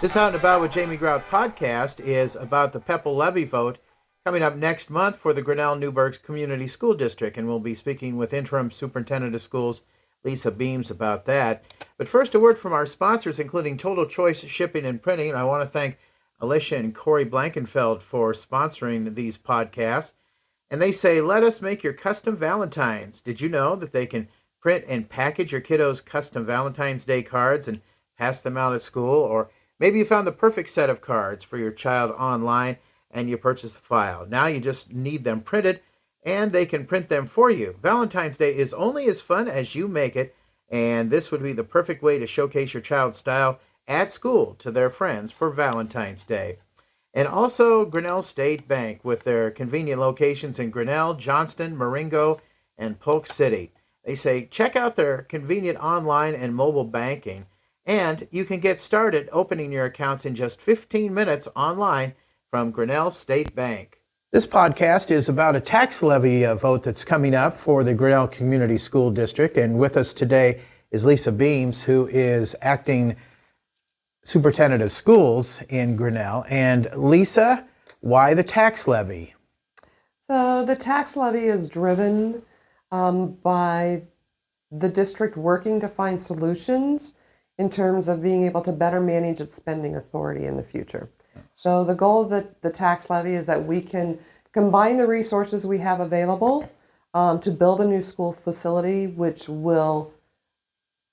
This Out and About with Jamie Grout podcast is about the Tax Levy vote coming up next month for the Grinnell-Newberg Community School District, and we'll be speaking with Interim Superintendent of Schools Lisa Beams about that. But first, a word from our sponsors, including Total Choice Shipping and Printing. I want to thank Alicia and Corey Blankenfeld for sponsoring these podcasts. And they say, let us make your custom Valentines. Did you know that they can print and package your kiddos' custom Valentine's Day cards and pass them out at school? Or maybe you found the perfect set of cards for your child online and you purchased the file. Now you just need them printed and they can print them for you. Valentine's Day is only as fun as you make it, and this would be the perfect way to showcase your child's style at school to their friends for Valentine's Day. And also Grinnell State Bank with their convenient locations in Grinnell, Johnston, Marengo, and Polk City. They say check out their convenient online and mobile banking, and you can get started opening your accounts in just 15 minutes online from Grinnell State Bank. This podcast is about a tax levy vote that's coming up for the Grinnell Community School District, and with us today is Lisa Beams, who is acting Superintendent of Schools in Grinnell. And Lisa, why the tax levy? So the tax levy is driven by the district working to find solutions in terms of being able to better manage its spending authority in the future. So the goal of the tax levy is that we can combine the resources we have available to build a new school facility, which will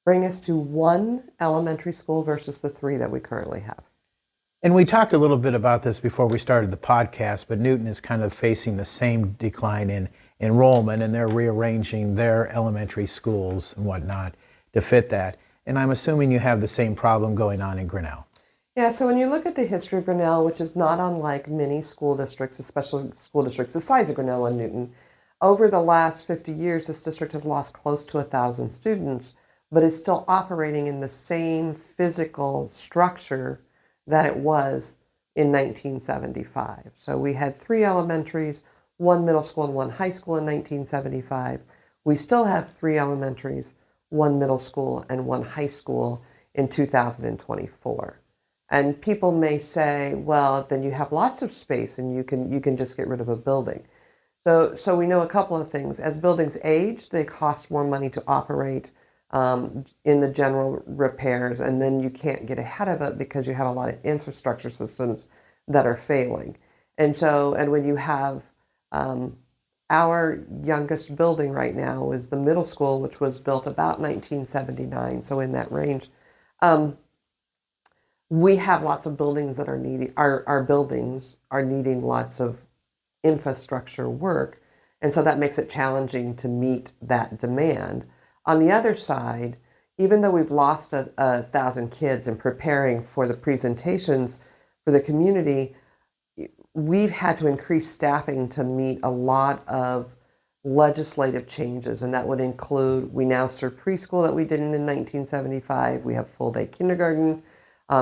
bring us to one elementary school versus the 3 that we currently have. And we talked a little bit about this before we started the podcast, but Newton is kind of facing the same decline in enrollment, and they're rearranging their elementary schools and whatnot to fit that. And I'm assuming you have the same problem going on in Grinnell. Yeah, so when you look at the history of Grinnell, which is not unlike many school districts, especially school districts the size of Grinnell and Newton, over the last 50 years, this district has lost close to 1,000 students, but is still operating in the same physical structure that it was in 1975. So we had 3 elementaries, 1 middle school and 1 high school in 1975. We still have 3 elementaries, 1 middle school and 1 high school in 2024. And people may say, well, then you have lots of space and you can just get rid of a building. So we know a couple of things. As buildings age, they cost more money to operate in the general repairs, and then you can't get ahead of it because you have a lot of infrastructure systems that are failing. And when you have our youngest building right now is the middle school, which was built about 1979, so in that range. We have lots of buildings that are needing, our buildings are needing lots of infrastructure work, and so that makes it challenging to meet that demand. On the other side, even though we've lost 1,000 kids in preparing for the presentations for the community, we've had to increase staffing to meet a lot of legislative changes, and that would include, we now serve preschool that we didn't in 1975, we have full-day kindergarten.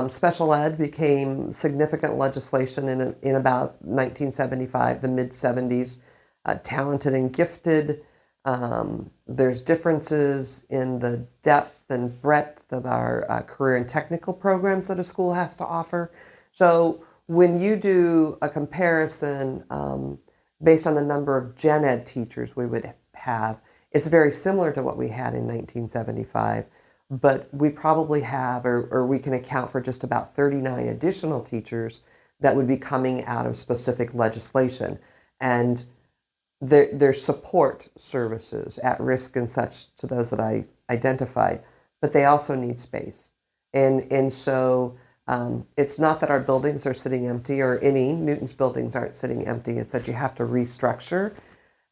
Special ed became significant legislation in about 1975, the mid-70s. Talented and gifted. There's differences in the depth and breadth of our career and technical programs that a school has to offer. So when you do a comparison based on the number of gen ed teachers we would have, it's very similar to what we had in 1975. But we probably have, or we can account for just about 39 additional teachers that would be coming out of specific legislation. And there's support services at risk and such to those that I identified, but they also need space. And so it's not that our buildings are sitting empty, or any Newton's buildings aren't sitting empty. It's that you have to restructure.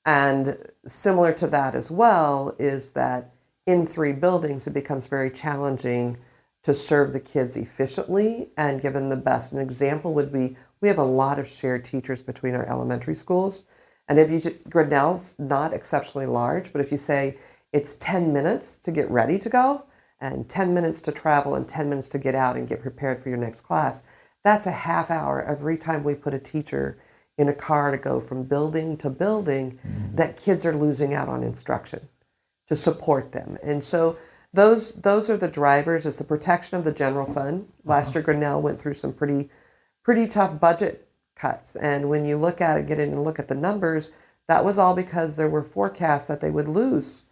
And similar to that as well is that in 3 buildings, it becomes very challenging to serve the kids efficiently and give them the best. An example would be, we have a lot of shared teachers between our elementary schools. And Grinnell's not exceptionally large, but if you say it's 10 minutes to get ready to go, and 10 minutes to travel, and 10 minutes to get out and get prepared for your next class, that's a half hour every time we put a teacher in a car to go from building to building, that kids are losing out on instruction to support them. And so those are the drivers. Is the protection of the general fund. Last year, Grinnell went through some pretty tough budget cuts. And when you look at it, get in and look at the numbers, that was all because there were forecasts that they would lose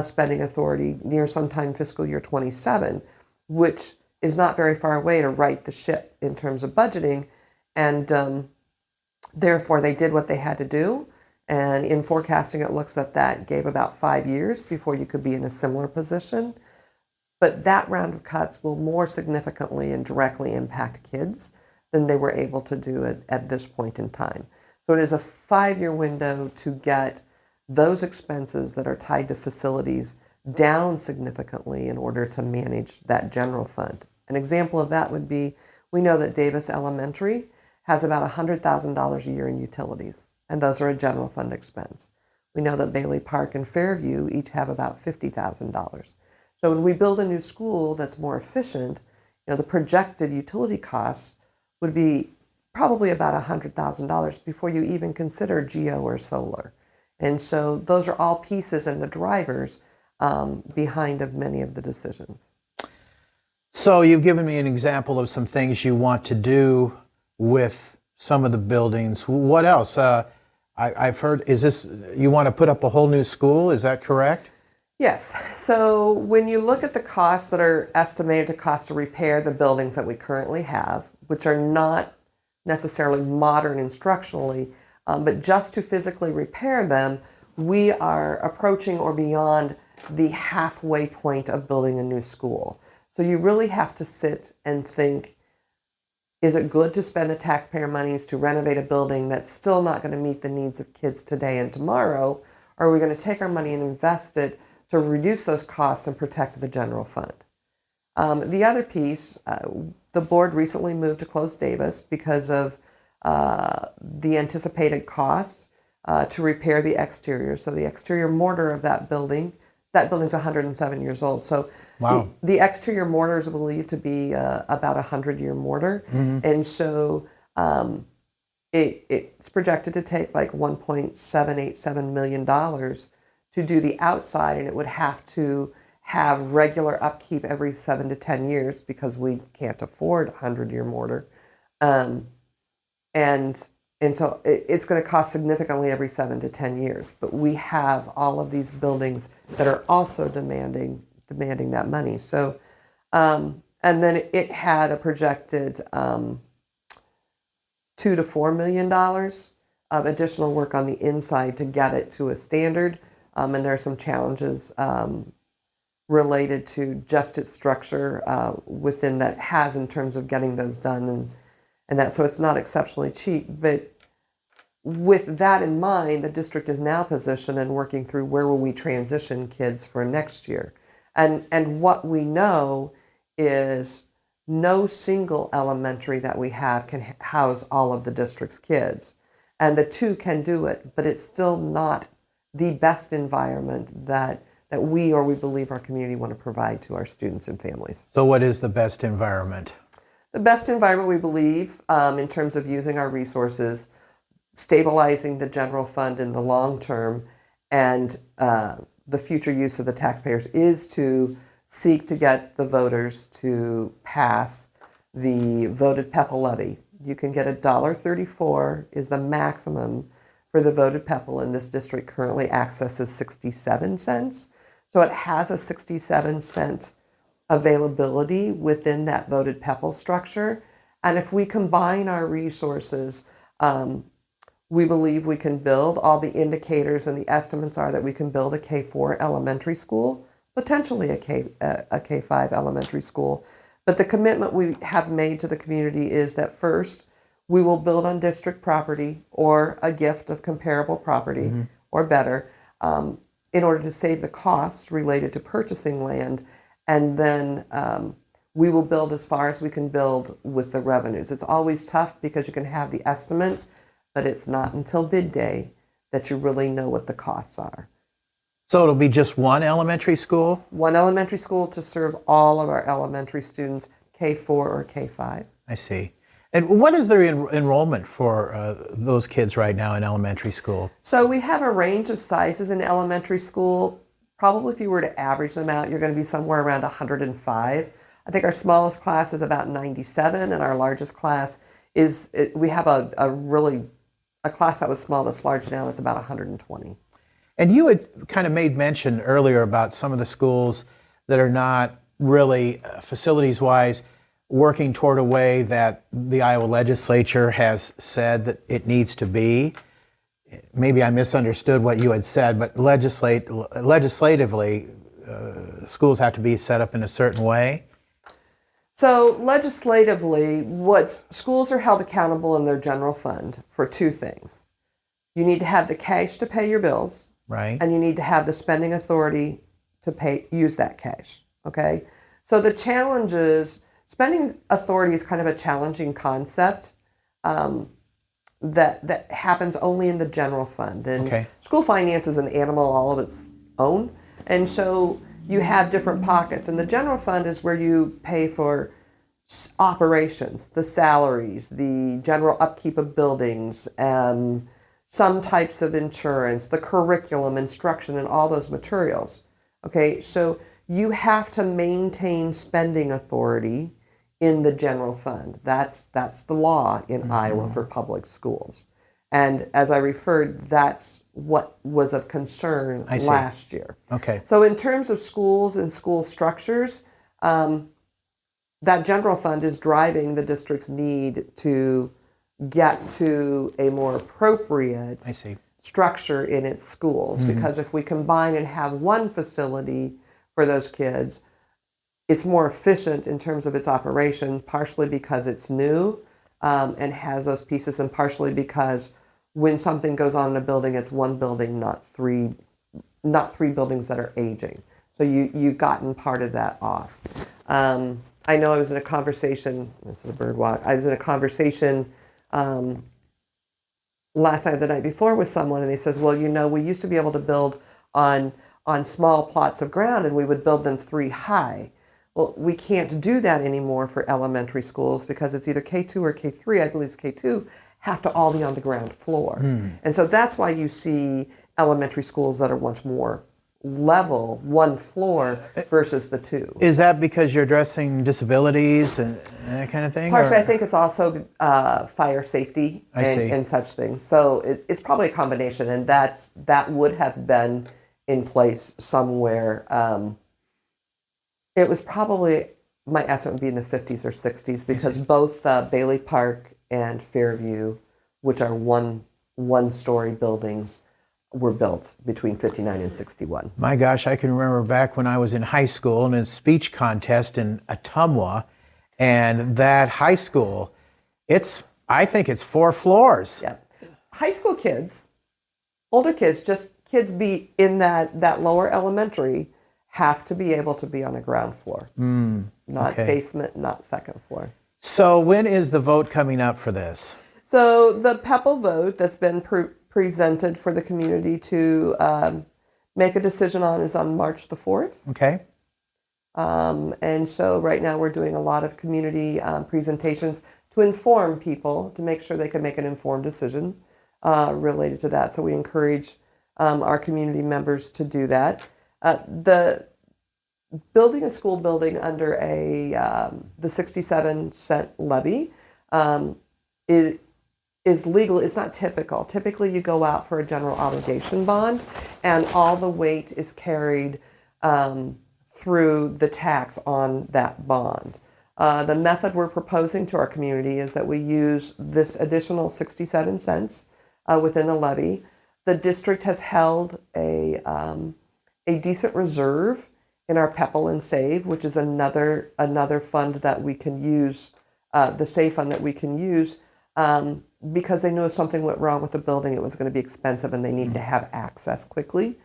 spending authority near sometime fiscal year 27, which is not very far away to right the ship in terms of budgeting. And therefore, they did what they had to do. And in forecasting, it looks that gave about 5 years before you could be in a similar position. But that round of cuts will more significantly and directly impact kids than they were able to do it at this point in time. So it is a 5-year window to get those expenses that are tied to facilities down significantly in order to manage that general fund. An example of that would be, we know that Davis Elementary has about $100,000 a year in utilities, and those are a general fund expense. We know that Bailey Park and Fairview each have about $50,000. So when we build a new school that's more efficient, the projected utility costs would be probably about $100,000 before you even consider geo or solar. And so those are all pieces and the drivers behind of many of the decisions. So you've given me an example of some things you want to do with some of the buildings. What else? I've heard, you want to put up a whole new school? Is that correct? Yes. So when you look at the costs that are estimated to cost to repair the buildings that we currently have, which are not necessarily modern instructionally, but just to physically repair them, we are approaching or beyond the halfway point of building a new school. So you really have to sit and think, is it good to spend the taxpayer monies to renovate a building that's still not going to meet the needs of kids today and tomorrow? Or are we going to take our money and invest it to reduce those costs and protect the general fund? The other piece, the board recently moved to close Davis because of the anticipated cost to repair the exterior. So the exterior mortar of that building is 107 years old. So wow. The exterior mortar is believed to be about a 100-year mortar. Mm-hmm. And so it's projected to take like $1.787 million to do the outside, and it would have to have regular upkeep every 7 to 10 years because we can't afford a 100-year mortar. And so it's going to cost significantly every 7 to 10 years. But we have all of these buildings that are also demanding that money. So, and then it had a projected $2 to $4 million of additional work on the inside to get it to a standard. And there are some challenges related to just its structure within that it has in terms of getting those done and that, so it's not exceptionally cheap. But with that in mind, the district is now positioned and working through where will we transition kids for next year. And what we know is no single elementary that we have can house all of the district's kids. And the two can do it, but it's still not the best environment that we believe our community want to provide to our students and families. So what is the best environment? The best environment, we believe, in terms of using our resources, stabilizing the general fund in the long term, and the future use of the taxpayers, is to seek to get the voters to pass the voted PEPAL levy. You can get $1.34 is the maximum for the voted PEPAL, and this district currently accesses 67 cents. So it has a 67-cent availability within that voted PEPAL structure. And if we combine our resources, we believe we can build, all the indicators and the estimates are that we can build a K-4 elementary school, potentially a K-5 elementary school. But the commitment we have made to the community is that first, we will build on district property or a gift of comparable property, mm-hmm. or better, in order to save the costs related to purchasing land. And then we will build as far as we can build with the revenues. It's always tough because you can have the estimates, but it's not until bid day that you really know what the costs are. So it'll be just one elementary school? One elementary school to serve all of our elementary students, K-4 or K-5. I see. And what is their enrollment for those kids right now in elementary school? So we have a range of sizes in elementary school. Probably if you were to average them out, you're going to be somewhere around 105. I think our smallest class is about 97, and our largest class is, we have a class that was small that's large now, it's about 120. And you had kind of made mention earlier about some of the schools that are not really facilities-wise working toward a way that the Iowa legislature has said that it needs to be. Maybe I misunderstood what you had said, but legislatively, schools have to be set up in a certain way. So legislatively, schools are held accountable in their general fund for two things. You need to have the cash to pay your bills, right? And you need to have the spending authority to use that cash. Okay. So the challenge is, spending authority is kind of a challenging concept that happens only in the general fund. And school finance is an animal all of its own. And so you have different pockets. And the general fund is where you pay for operations, the salaries, the general upkeep of buildings, some types of insurance, the curriculum, instruction, and all those materials. Okay, so you have to maintain spending authority in the general fund. That's the law in Iowa for public schools. And as I referred, that's what was of concern last year. Okay. So in terms of schools and school structures, that general fund is driving the district's need to get to a more appropriate structure in its schools. Because if we combine and have one facility for those kids, it's more efficient in terms of its operation, partially because it's new and has those pieces, and partially because when something goes on in a building, it's one building, not three buildings that are aging. So you've gotten part of that off. I know I was in a conversation, this is a bird walk, I was in a conversation last night or the night before with someone, and they says, well, we used to be able to build on small plots of ground, and we would build them 3 high. Well, we can't do that anymore for elementary schools because it's either K2 or K3, I believe it's K2, have to all be on the ground floor. And so that's why you see elementary schools that are much more level, one floor versus the 2. Is that because you're addressing disabilities and that kind of thing? Partially, I think it's also fire safety and such things. So it's probably a combination, and that would have been in place somewhere. It was probably, my estimate would be in the 50s or 60s, because both Bailey Park and Fairview, which are one-story buildings, were built between 59 and 61. My gosh, I can remember back when I was in high school in a speech contest in Ottumwa, and that high school, I think it's 4 floors. Yeah. High school kids, older kids, just kids be in that lower elementary, have to be able to be on a ground floor, not basement, not second floor. So when is the vote coming up for this? So the PEPL vote that's been presented for the community to make a decision on is on March the 4th. Okay. And so right now we're doing a lot of community presentations to inform people, to make sure they can make an informed decision related to that. So we encourage our community members to do that. The building a school building under the 67-cent levy is legal. It's not typical. Typically, you go out for a general obligation bond, and all the weight is carried through the tax on that bond. The method we're proposing to our community is that we use this additional 67 cents within the levy. The district has held a decent reserve in our PEPL and Save, which is another fund that we can use, the Save fund that we can use, because they knew if something went wrong with the building, it was going to be expensive and they need to have access quickly.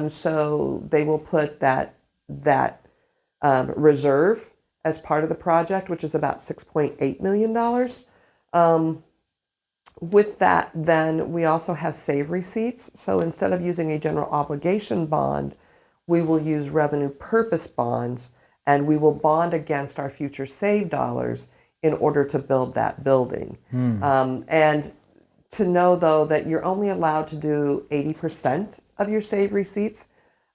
So they will put that reserve as part of the project, which is about $6.8 million. With that, then we also have Save receipts. So instead of using a general obligation bond, we will use revenue purpose bonds, and we will bond against our future Save dollars in order to build that building. And to know, though, that you're only allowed to do 80% of your SAVE receipts.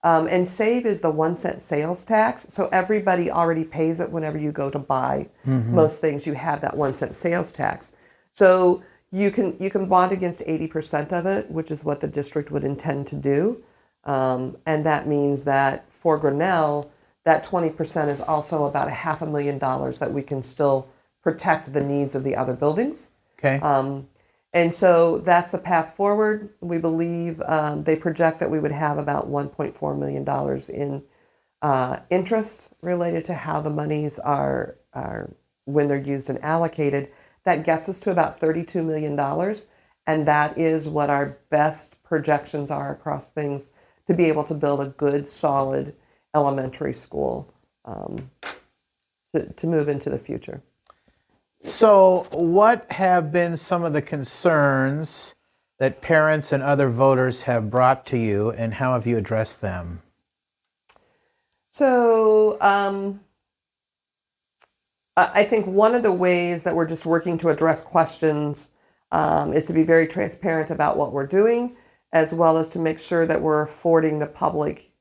And SAVE is the 1 cent sales tax. So everybody already pays it whenever you go to buy most things. You have that 1 cent sales tax. So you can bond against 80% of it, which is what the district would intend to do. And that means that for Grinnell, that 20% is also about $500,000 that we can still protect the needs of the other buildings. Okay. And so that's the path forward. We believe they project that we would have about $1.4 million in interest related to how the monies are when they're used and allocated. That gets us to about $32 million. And that is what our best projections are across things to be able to build a good, solid elementary school to move into the future. So what have been some of the concerns that parents and other voters have brought to you, and how have you addressed them? So I think one of the ways that we're just working to address questions is to be very transparent about what we're doing, as well as to make sure that we're affording the public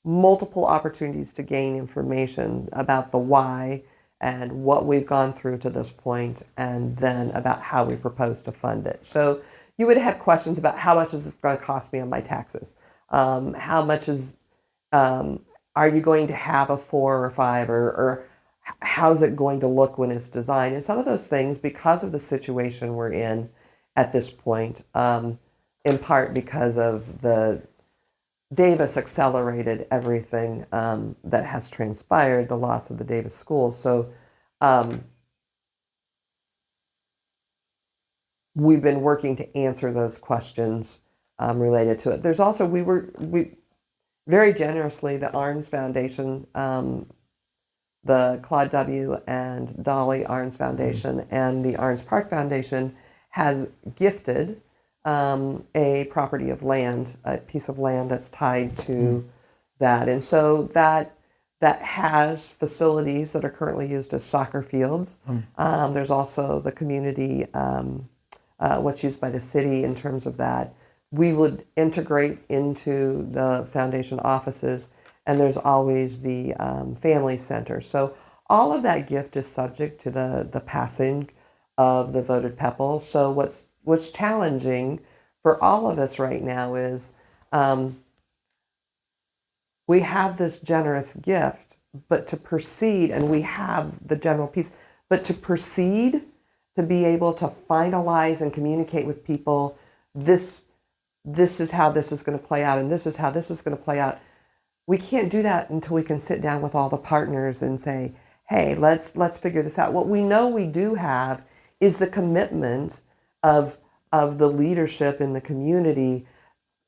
multiple opportunities to gain information about the why and what we've gone through to this point, and then about how we propose to fund it. So you would have questions about how much is this going to cost me on my taxes? How much is, are you going to have a 4 or 5, or how's it going to look when it's designed? And some of those things, because of the situation we're in at this point, in part because of the Davis accelerated everything that has transpired, the loss of the Davis school. So we've been working to answer those questions related to it. There's also, we very generously, the Arns Foundation, the Claude W. and Dolly Arns Foundation, and the Arns Park Foundation has gifted a property of land, a piece of land that's tied to that. And so that has facilities that are currently used as soccer fields. There's also the community, what's used by the city in terms of that. We would integrate into the foundation offices, and there's always the family center. So all of that gift is subject to the passing of the voted PEPL. So what's challenging for all of us right now is we have this generous gift, but to proceed, and we have the general piece, but to proceed, to be able to finalize and communicate with people, this is how this is going to play out, and this is how this is going to play out. We can't do that until we can sit down with all the partners and say, hey, let's figure this out. What we know we do have is the commitment of the leadership in the community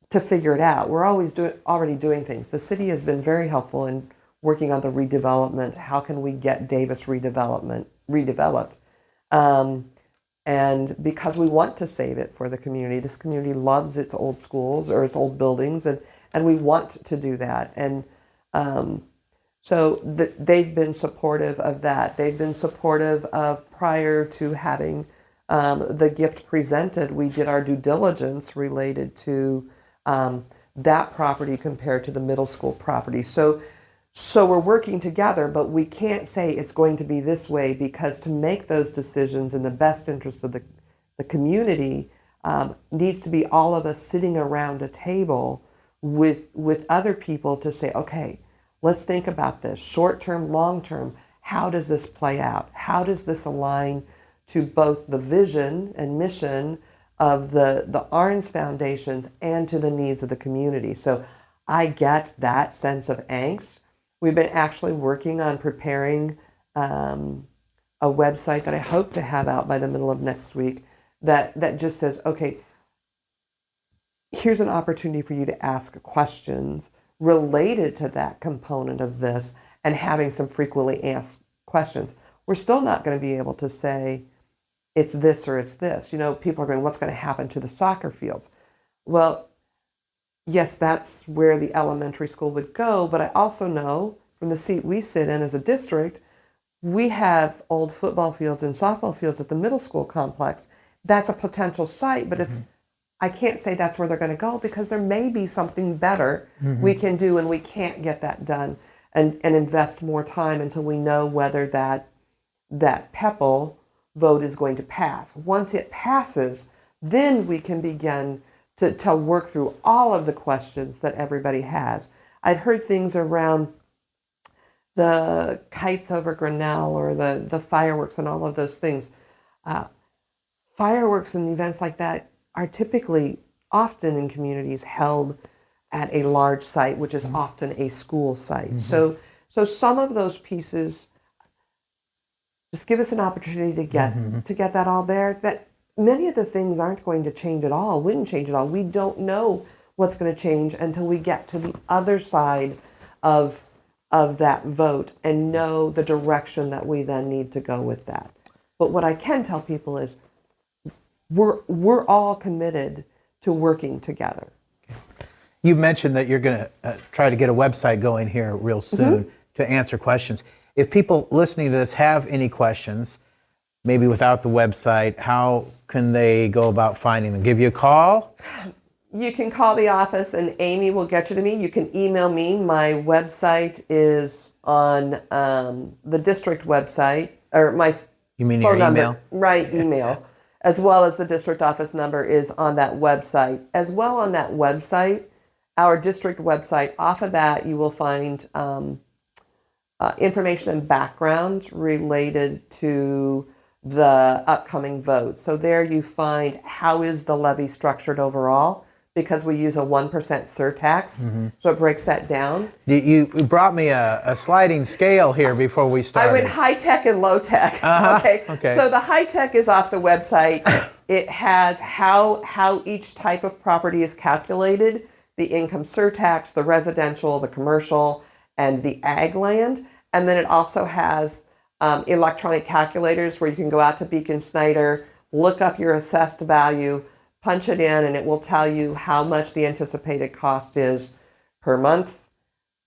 to figure it out. We're already doing things. The city has been very helpful in working on the redevelopment. How can we get Davis redeveloped? And because we want to save it for the community, this community loves its old schools or its old buildings, and we want to do that. And so they've been supportive of that. They've been supportive of, prior to having the gift presented, we did our due diligence related to that property compared to the middle school property. So we're working together, but we can't say it's going to be this way, because to make those decisions in the best interest of the community needs to be all of us sitting around a table with other people to say, okay, let's think about this, short-term, long-term. How does this play out? How does this align to both the vision and mission of the Arns Foundations and to the needs of the community? So I get that sense of angst. We've been actually working on preparing a website that I hope to have out by the middle of next week that just says, okay, here's an opportunity for you to ask questions related to that component of this, and having some frequently asked questions. We're still not going to be able to say it's this or it's this. You know, people are going, what's going to happen to the soccer fields? Well, yes, that's where the elementary school would go, but I also know from the seat we sit in as a district, we have old football fields and softball fields at the middle school complex. That's a potential site, but if I can't say that's where they're going to go because there may be something better we can do, and we can't get that done and invest more time until we know whether that PEPL vote is going to pass. Once it passes, then we can begin to work through all of the questions that everybody has. I've heard things around the kites over Grinnell or the fireworks and all of those things. Fireworks and events like that are typically often in communities held at a large site, which is often a school site. So some of those pieces just give us an opportunity to get that all there. That many of the things aren't going to change at all, wouldn't change at all. We don't know what's going to change until we get to the other side of that vote and know the direction that we then need to go with that. But what I can tell people is we're all committed to working together. You mentioned that you're going to try to get a website going here real soon to answer questions. If people listening to this have any questions, maybe without the website, how can they go about finding them? Give you a call? You can call the office and Amy will get you to me. You can email me. My website is on the district website, or my You mean phone your number, email? right, email, as well as the district office number is on that website. As well on that website, our district website, off of that you will find information and background related to the upcoming vote. So there you find how is the levy structured overall, because we use a 1% surtax, so it breaks that down. You brought me a sliding scale here before we started. I went high tech and low tech. Okay. So the high tech is off the website. It has how each type of property is calculated, the income surtax, the residential, the commercial, and the ag land. And then it also has electronic calculators where you can go out to Beacon Snyder, look up your assessed value, punch it in, and it will tell you how much the anticipated cost is per month,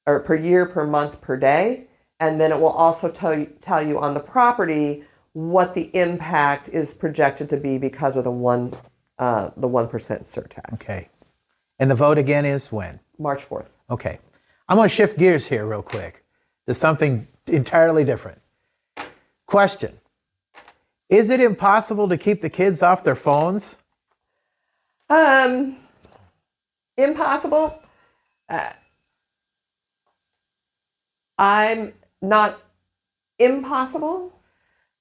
or per year, per month, per day. And then it will also tell you on the property what the impact is projected to be because of the 1% surtax. Okay. And the vote again is when? March 4th. Okay. I'm going to shift gears here real quick to something entirely different. Question. Is it impossible to keep the kids off their phones? Impossible. I'm not impossible.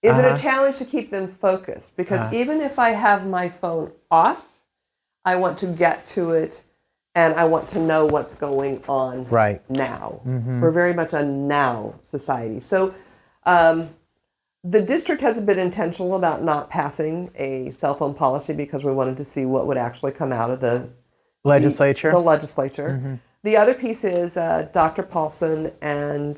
Is it a challenge to keep them focused? Because even if I have my phone off, I want to get to it and I want to know what's going on now. We're very much a now society. So the district has been intentional about not passing a cell phone policy because we wanted to see what would actually come out of the legislature. The legislature. The other piece is Dr. Paulson and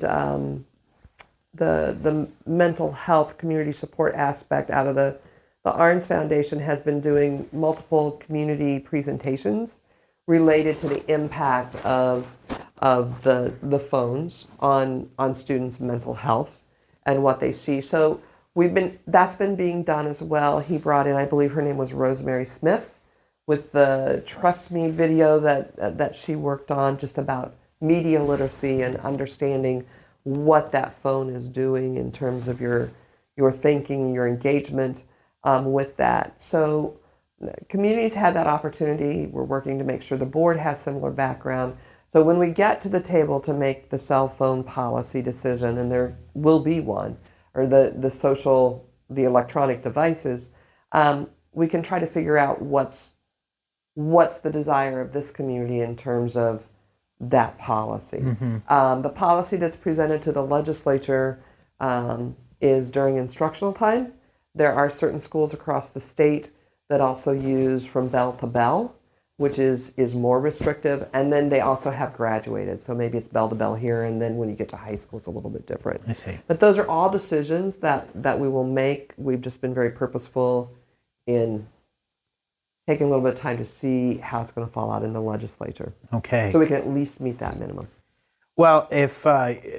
the mental health community support aspect out of the Arns Foundation has been doing multiple community presentations related to the impact of the phones on students' mental health and what they see. So that's been being done as well. He brought in, I believe her name was Rosemary Smith, with the Trust Me video that she worked on, just about media literacy and understanding what that phone is doing in terms of your thinking and your engagement with that. So communities had that opportunity. We're working to make sure the board has similar background. So when we get to the table to make the cell phone policy decision, and there will be one, or the electronic devices, we can try to figure out what's the desire of this community in terms of that policy. The policy that's presented to the legislature is during instructional time. There are certain schools across the state that also use from bell to bell, which is more restrictive. And then they also have graduated. So maybe it's bell to bell here, and then when you get to high school, it's a little bit different. I see. But those are all decisions that we will make. We've just been very purposeful in taking a little bit of time to see how it's going to fall out in the legislature. Okay. So we can at least meet that minimum. Well, if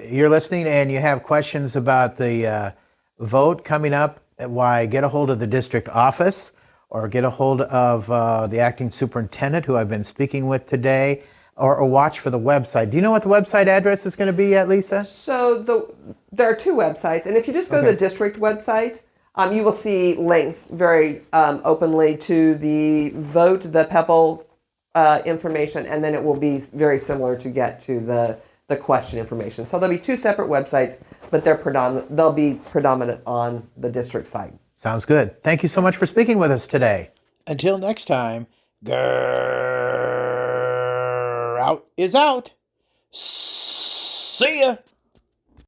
you're listening and you have questions about the vote coming up, why get a hold of the district office or get a hold of the acting superintendent who I've been speaking with today, or watch for the website. Do you know what the website address is going to be yet, Lisa? So there are two websites, and if you just go to Okay. the district website, you will see links very openly to the vote, the PEPL information, and then it will be very similar to get to the question information. So there'll be two separate websites, but they'll be predominant on the district site. Sounds good. Thank you so much for speaking with us today. Until next time, out is out. See ya.